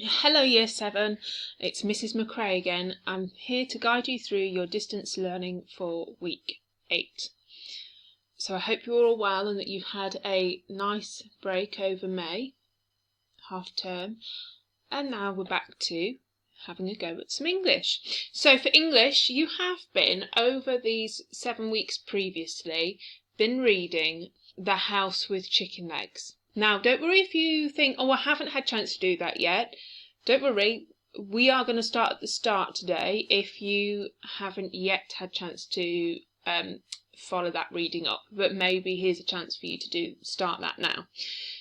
Hello Year 7, it's Mrs McRae again. I'm here to guide you through your distance learning for week 8. So I hope you're all well and that you've had a nice break over May, half term, and now we're back to having a go at some English. So for English, you have been, over these 7 weeks previously, been reading The House with Chicken Legs. Now, don't worry if you think, oh, I haven't had a chance to do that yet. Don't worry, we are going to start at the start today if you haven't yet had a chance to follow that reading up. But maybe here's a chance for you to start that now.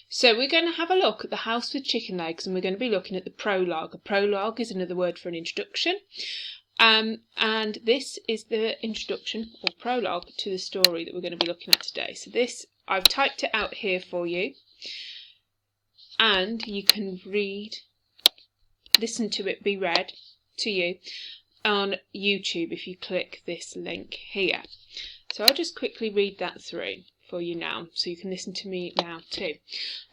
So we're going to have a look at The House with Chicken Legs, and we're going to be looking at the prologue. A prologue is another word for an introduction. And this is the introduction or prologue to the story that we're going to be looking at today. So this, I've typed it out here for you. And you can listen to it be read to you on YouTube if you click this link here. So I'll just quickly read that through for you now, so you can listen to me now too.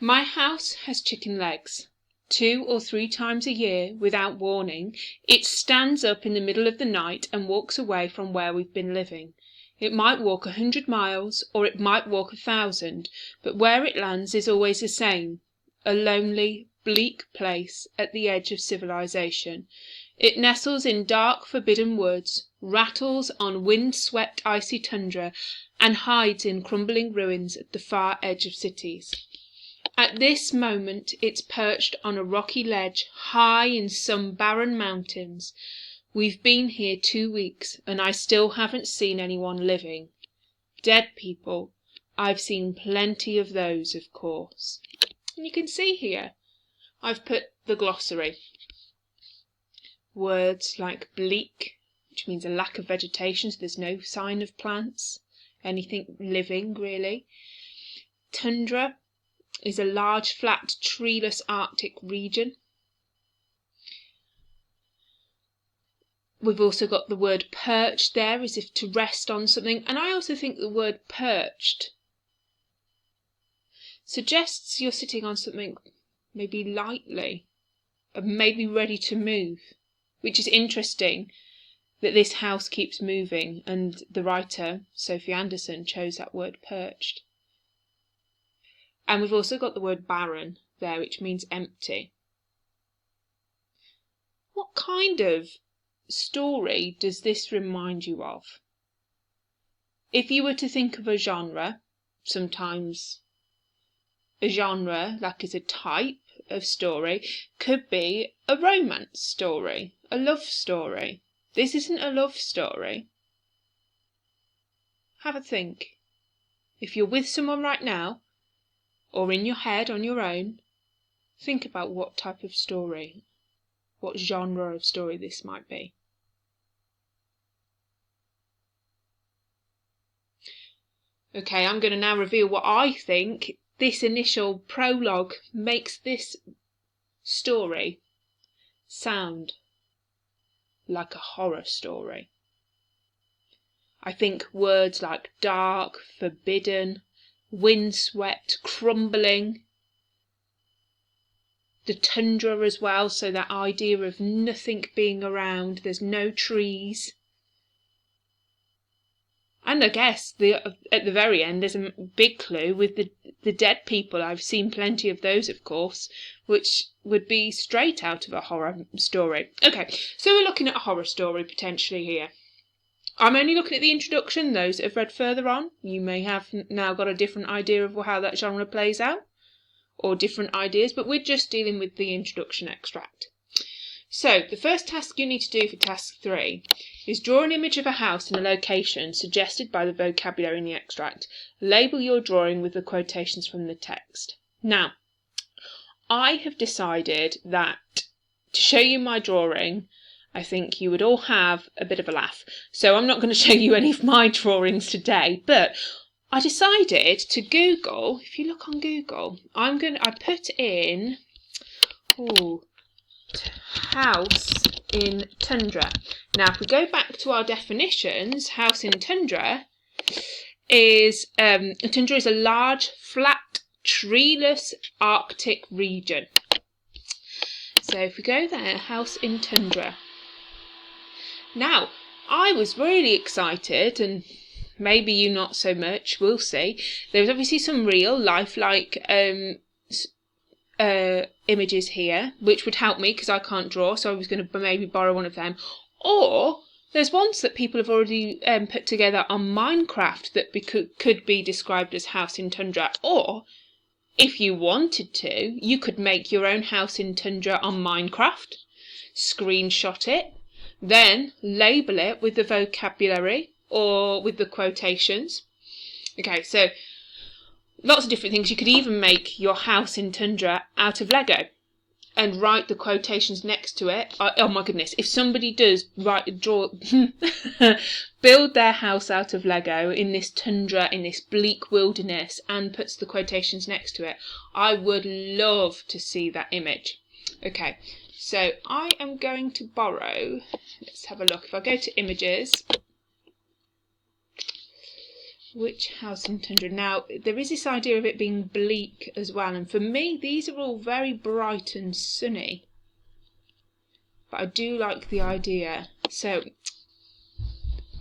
My house has chicken legs. 2 or 3 times a year, without warning, it stands up in the middle of the night and walks away from where we've been living. It might walk 100 miles, or it might walk 1,000, but where it lands is always the same. A lonely, bleak place at the edge of civilization. It nestles in dark, forbidden woods, rattles on wind-swept icy tundra, and hides in crumbling ruins at the far edge of cities. At this moment it's perched on a rocky ledge high in some barren mountains. We've been here 2 weeks, and I still haven't seen anyone living. Dead people, I've seen plenty of those, of course. And you can see here, I've put the glossary. Words like bleak, which means a lack of vegetation, so there's no sign of plants, anything living really. Tundra is a large, flat, treeless Arctic region. We've also got the word perched there, as if to rest on something, and I also think the word perched suggests you're sitting on something maybe lightly, maybe ready to move, which is interesting that this house keeps moving, and the writer, Sophie Anderson, chose that word perched. And we've also got the word barren there, which means empty. What kind of story does this remind you of? If you were to think of a genre, sometimes a genre, like as a type of story, could be a romance story, a love story. This isn't a love story. Have a think. If you're with someone right now, or in your head on your own, think about what type of story, what genre of story this might be. Okay, I'm going to now reveal what I think this initial prologue makes this story sound like a horror story. I think words like dark, forbidden, windswept, crumbling, the tundra as well, so that idea of nothing being around, there's no trees. And I guess at the very end there's a big clue with the dead people. I've seen plenty of those, of course, which would be straight out of a horror story. Okay, so we're looking at a horror story potentially here. I'm only looking at the introduction. Those that have read further on, you may have now got a different idea of how that genre plays out, or different ideas, but we're just dealing with the introduction extract. So the first task you need to do for task 3 is draw an image of a house in a location suggested by the vocabulary in the extract. Label your drawing with the quotations from the text. Now, I have decided that to show you my drawing, I think you would all have a bit of a laugh. So I'm not going to show you any of my drawings today, but I decided to Google. If you look on Google, I put in house in tundra. Now, if we go back to our definitions, house in tundra is a large, flat, treeless Arctic region. So So if we go there, house in tundra. Now, I was really excited, and maybe you not so much, we'll see. There was obviously some real lifelike images here, which would help me because I can't draw, so I was going to maybe borrow one of them. Or there's ones that people have already put together on Minecraft that could be described as house in tundra. Or if you wanted to, you could make your own house in tundra on Minecraft, screenshot it, then label it with the vocabulary or with the quotations. Okay, so lots of different things. You could even make your house in tundra out of Lego and write the quotations next to it. Oh my goodness, if somebody does build their house out of Lego in this tundra, in this bleak wilderness, and puts the quotations next to it, I would love to see that image. Okay, so I am going to borrow, let's have a look. If I go to images, which house in tundra? Now, there is this idea of it being bleak as well, and for me, these are all very bright and sunny. But I do like the idea, so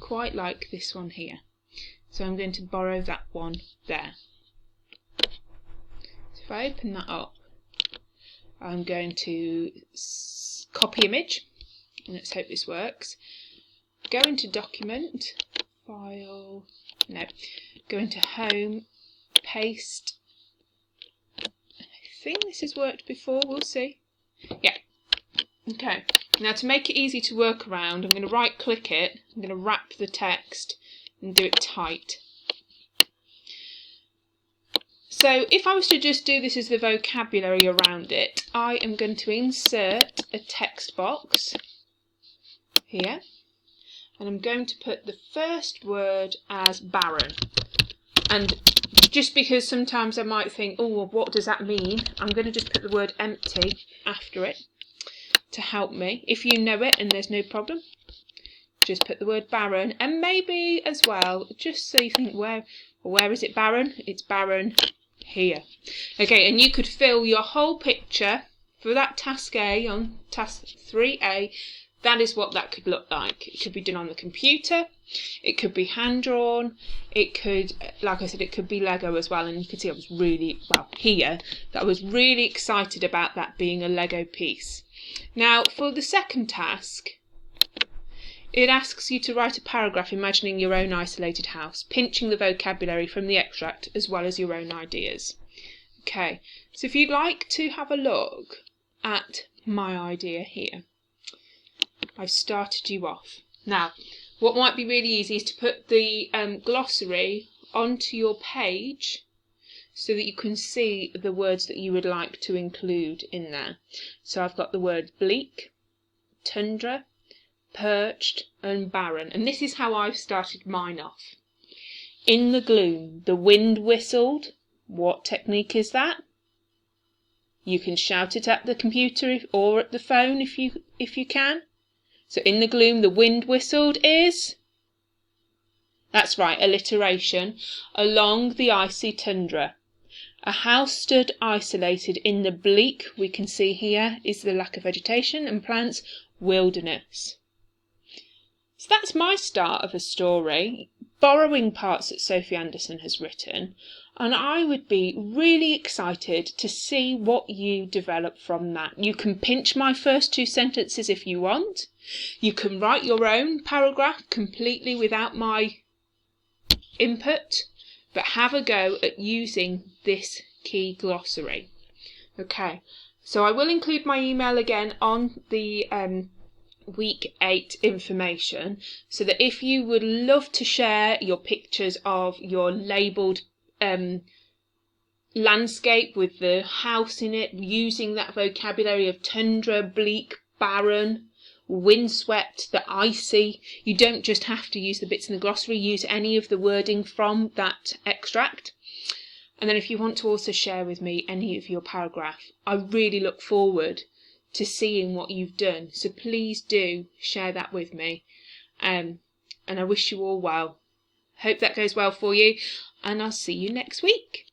quite like this one here. So I'm going to borrow that one there. So if I open that up, I'm going to copy image, and let's hope this works. Go into document, file, no, go into home, paste. I think this has worked before, we'll see. Yeah, okay. Now to make it easy to work around, I'm going to right click it, I'm going to wrap the text and do it tight. So if I was to just do this as the vocabulary around it, I am going to insert a text box here, and I'm going to put the first word as barren. And just because sometimes I might think, oh, well, what does that mean? I'm going to just put the word empty after it to help me. If you know it and there's no problem, just put the word barren, and maybe as well, just so you think, where is it barren? It's barren here. Okay, and you could fill your whole picture for that task A on task 3A. That is what that could look like. It could be done on the computer, it could be hand drawn, it could, like I said, it could be Lego as well. And you can see I was really, well, here, that I was really excited about that being a Lego piece. Now for the second task, it asks you to write a paragraph imagining your own isolated house, pinching the vocabulary from the extract as well as your own ideas. Okay, so if you'd like to have a look at my idea here, I've started you off. Now, what might be really easy is to put the glossary onto your page so that you can see the words that you would like to include in there. So I've got the word bleak, tundra, perched and barren, and this is how I've started mine off. In the gloom, the wind whistled. What technique is that? You can shout it at the computer or at the phone if you can. So in the gloom, the wind whistled is, that's right, alliteration, along the icy tundra. A house stood isolated in the bleak, we can see here, is the lack of vegetation and plants, wilderness. So that's my start of a story, borrowing parts that Sophie Anderson has written, and I would be really excited to see what you develop from that. You can pinch my first two sentences if you want. You can write your own paragraph completely without my input, but have a go at using this key glossary. Okay, so I will include my email again on the week 8 information, so that if you would love to share your pictures of your labelled landscape with the house in it, using that vocabulary of tundra, bleak, barren, windswept, the icy, you don't just have to use the bits in the glossary, use any of the wording from that extract. And then if you want to also share with me any of your paragraph, I really look forward to seeing what you've done, so please do share that with me, and I wish you all well. Hope that goes well for you, and I'll see you next week.